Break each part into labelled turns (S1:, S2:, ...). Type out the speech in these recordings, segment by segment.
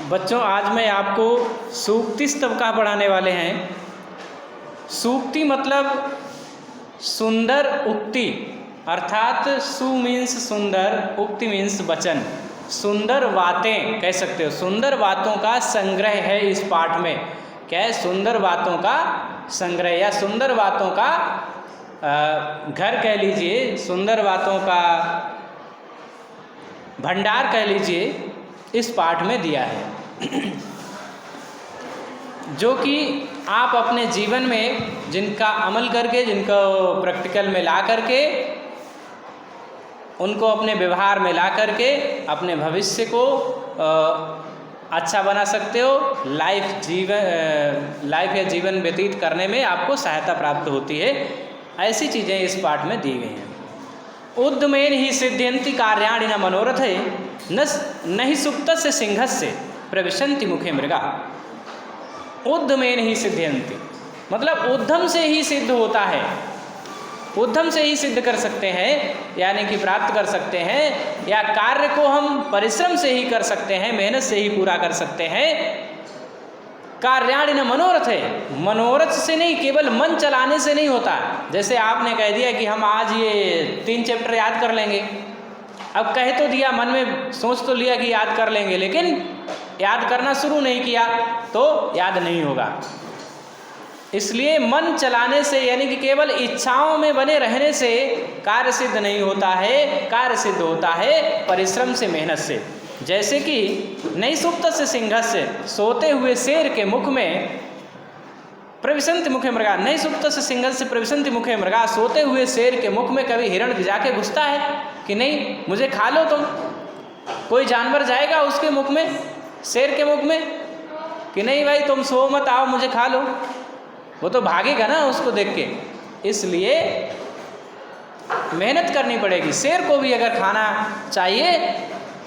S1: बच्चों, आज मैं आपको सूक्ति स्तवका पढ़ाने वाले हैं। सूक्ति मतलब सुंदर उक्ति, अर्थात सु मीन्स सुंदर, उक्ति मीन्स वचन। सुंदर बातें कह सकते हो, सुंदर बातों का संग्रह है इस पाठ में। क्या है? सुंदर बातों का संग्रह या सुंदर बातों का घर कह लीजिए, सुंदर बातों का भंडार कह लीजिए, इस पाठ में दिया है जो कि आप अपने जीवन में जिनका अमल करके, जिनको प्रैक्टिकल में ला करके, उनको अपने व्यवहार में ला करके अपने भविष्य को अच्छा बना सकते हो। लाइफ या जीवन व्यतीत करने में आपको सहायता प्राप्त होती है। ऐसी चीज़ें इस पाठ में दी गई हैं। उद्यमेन ही सिद्ध्यन्ति कार्याणि न मनोरथ न ही सुप्तस्य सिंहस्य प्रविशन्ति मुखे मृगा। उद्यमेन ही सिद्ध्यन्ति मतलब उद्यम से ही सिद्ध होता है, उद्यम से ही सिद्ध कर सकते हैं, यानी कि प्राप्त कर सकते हैं, या कार्य को हम परिश्रम से ही कर सकते हैं, मेहनत से ही पूरा कर सकते हैं। कार्याणि न मनोरथ है, मनोरथ से नहीं, केवल मन चलाने से नहीं होता। जैसे आपने कह दिया कि हम आज ये 3 चैप्टर याद कर लेंगे, अब कह तो दिया, मन में सोच तो लिया कि याद कर लेंगे, लेकिन याद करना शुरू नहीं किया तो याद नहीं होगा। इसलिए मन चलाने से, यानी कि केवल इच्छाओं में बने रहने से कार्य सिद्ध नहीं होता है। कार्य सिद्ध होता है परिश्रम से, मेहनत से। जैसे कि नहीं सुप्त से सिंहस्य, सोते हुए शेर के मुख में प्रविशन्ति मुखे मृगा। नहीं सुप्त से सिंहस्य प्रविशन्ति मुखे मृगा, सोते हुए शेर के मुख में कभी हिरण जाके घुसता है कि नहीं, मुझे खा लो तुम? कोई जानवर जाएगा उसके मुख में, शेर के मुख में, कि नहीं भाई तुम सो मत, आओ मुझे खा लो? वो तो भागेगा ना उसको देख के। इसलिए मेहनत करनी पड़ेगी। शेर को भी अगर खाना चाहिए,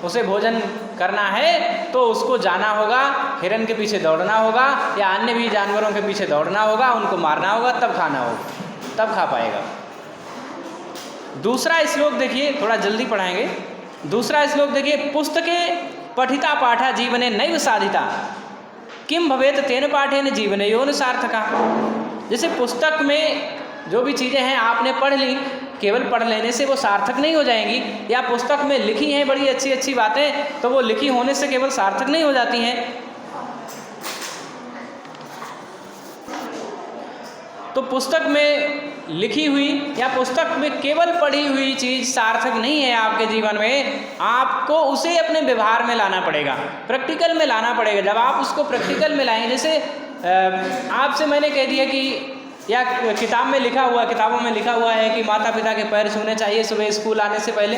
S1: उसे भोजन करना है, तो उसको जाना होगा, हिरन के पीछे दौड़ना होगा, या अन्य भी जानवरों के पीछे दौड़ना होगा, उनको मारना होगा, तब खाना होगा, तब खा पाएगा। दूसरा श्लोक देखिए, थोड़ा जल्दी पढ़ाएंगे। दूसरा श्लोक देखिए, पुस्तके पठिता पाठा जीवने नैव साधिता किम भवेत तेन पाठेन जीवने योन सार्थका। जैसे पुस्तक में जो भी चीज़ें हैं आपने पढ़ ली, केवल पढ़ लेने से वो सार्थक नहीं हो जाएंगी, या पुस्तक में लिखी हैं बड़ी अच्छी अच्छी बातें, तो वो लिखी होने से केवल सार्थक नहीं हो जाती हैं। तो पुस्तक में लिखी हुई या पुस्तक में केवल पढ़ी हुई चीज़ सार्थक नहीं है आपके जीवन में। आपको उसे अपने व्यवहार में लाना पड़ेगा, प्रैक्टिकल में लाना पड़ेगा। जब आप उसको प्रैक्टिकल में लाएंगे, जैसे आपसे मैंने कह दिया कि, या किताब में लिखा हुआ, किताबों में लिखा हुआ है कि माता पिता के पैर छूने चाहिए सुबह स्कूल आने से पहले,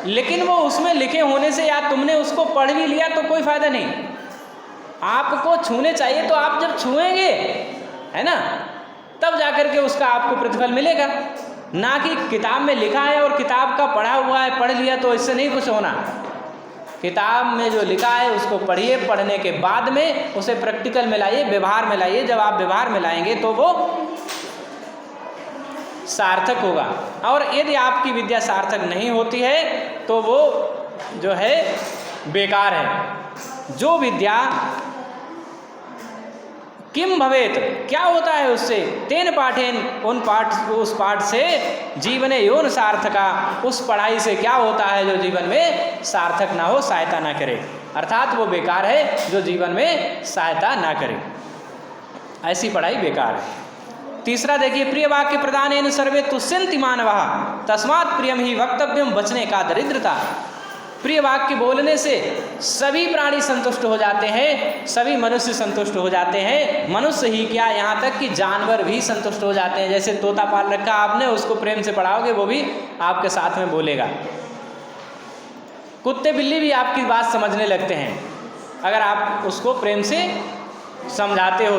S1: लेकिन वो उसमें लिखे होने से या तुमने उसको पढ़ भी लिया तो कोई फायदा नहीं। आपको छूने चाहिए, तो आप जब छुएंगे, है ना, तब जाकर के उसका आपको प्रतिफल मिलेगा। ना कि किताब में लिखा है और किताब का पढ़ा हुआ है, पढ़ लिया तो इससे नहीं कुछ होना। किताब में जो लिखा है उसको पढ़िए, पढ़ने के बाद में उसे प्रैक्टिकल में लाइए, व्यवहार में लाइए। जब आप व्यवहार में लाएंगे तो वो सार्थक होगा। और यदि आपकी विद्या सार्थक नहीं होती है तो वो जो है बेकार है। जो विद्या किम भवेत, क्या होता है उससे, तेन पाठेन, उस पाठ से जीवने योन सार्थका, उस पढ़ाई से क्या होता है जो जीवन में सार्थक ना हो, सहायता ना करे, अर्थात वो बेकार है जो जीवन में सहायता ना करे। ऐसी पढ़ाई बेकार है। तीसरा देखिए, प्रिय वाक्य प्रदानेन सर्वे तुष्यन्ति मानवः तस्मात् प्रियम ही वक्तव्यम बचने का दरिद्रता। प्रिय वाक्य बोलने से सभी प्राणी संतुष्ट हो जाते हैं, सभी मनुष्य संतुष्ट हो जाते हैं। मनुष्य ही क्या, यहाँ तक कि जानवर भी संतुष्ट हो जाते हैं। जैसे तोता पाल रखा आपने, उसको प्रेम से पढ़ाओगे वो भी आपके साथ में बोलेगा। कुत्ते बिल्ली भी आपकी बात समझने लगते हैं अगर आप उसको प्रेम से समझाते हो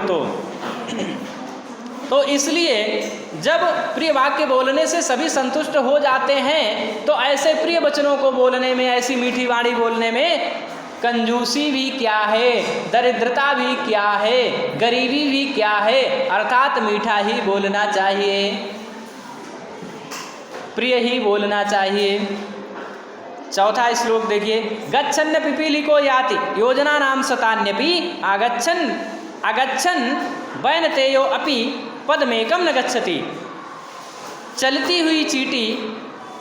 S1: तो इसलिए जब प्रिय वाक्य बोलने से सभी संतुष्ट हो जाते हैं, तो ऐसे प्रिय वचनों को बोलने में, ऐसी मीठी वाणी बोलने में कंजूसी भी क्या है, दरिद्रता भी क्या है, गरीबी भी क्या है, अर्थात मीठा ही बोलना चाहिए, प्रिय ही बोलना चाहिए। चौथा श्लोक देखिए, गच्छन्न पिपीलिको याति योजना नाम शतान्यपि अगच्छन वैनतेयो अपि पदमेकम न गच्छति। चलती हुई चींटी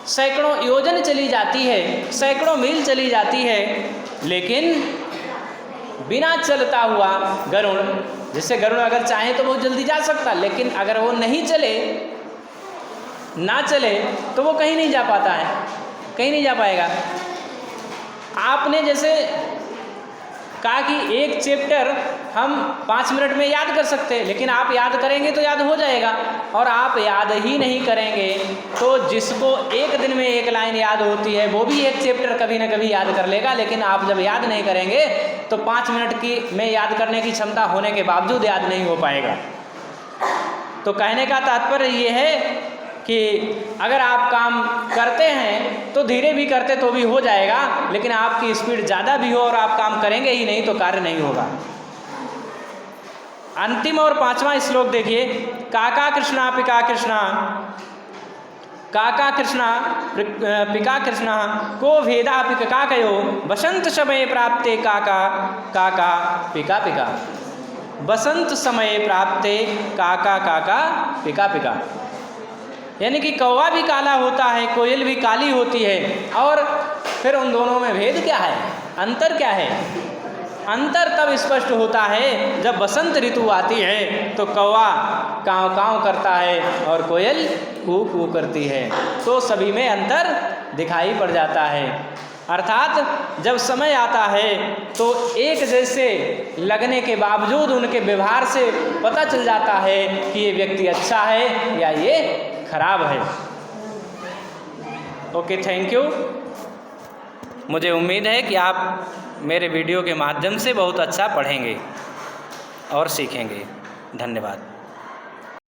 S1: सैकड़ों योजन चली जाती है, सैकड़ों मील चली जाती है, लेकिन बिना चलता हुआ गरुड़, जैसे गरुड़ अगर चाहे तो बहुत जल्दी जा सकता, लेकिन अगर वो नहीं चले, ना चले तो वो कहीं नहीं जा पाता है, कहीं नहीं जा पाएगा। आपने जैसे कहा कि एक चैप्टर हम 5 मिनट में याद कर सकते हैं, लेकिन आप याद करेंगे तो याद हो जाएगा, और आप याद ही नहीं करेंगे तो जिसको एक दिन में एक लाइन याद होती है वो भी एक चैप्टर कभी ना कभी याद कर लेगा, लेकिन आप जब याद नहीं करेंगे तो 5 मिनट की में याद करने की क्षमता होने के बावजूद याद नहीं हो पाएगा। तो कहने का तात्पर्य ये है कि अगर आप काम करते हैं तो धीरे भी करते तो भी हो जाएगा, लेकिन आपकी स्पीड ज़्यादा भी हो और आप काम करेंगे ही नहीं तो कार्य नहीं होगा। अंतिम और 5वां श्लोक देखिए, काका कृष्णा पिका कृष्णा, काका कृष्णा पिका कृष्णा को भेदा पिका कयो बसंत समय प्राप्ते काका काका पिका पिका। बसंत समय प्राप्ते काका काका पिका पिका, यानी कि कौवा भी काला होता है, कोयल भी काली होती है, और फिर उन दोनों में भेद क्या है, अंतर क्या है? अंतर तब स्पष्ट होता है जब बसंत ऋतु आती है तो कौवा काँव काँव करता है और कोयल कू कू करती है, तो सभी में अंतर दिखाई पड़ जाता है। अर्थात जब समय आता है तो एक जैसे लगने के बावजूद उनके व्यवहार से पता चल जाता है कि ये व्यक्ति अच्छा है या ये खराब है। Okay, thank you. मुझे उम्मीद है कि आप मेरे वीडियो के माध्यम से बहुत अच्छा पढ़ेंगे और सीखेंगे। धन्यवाद।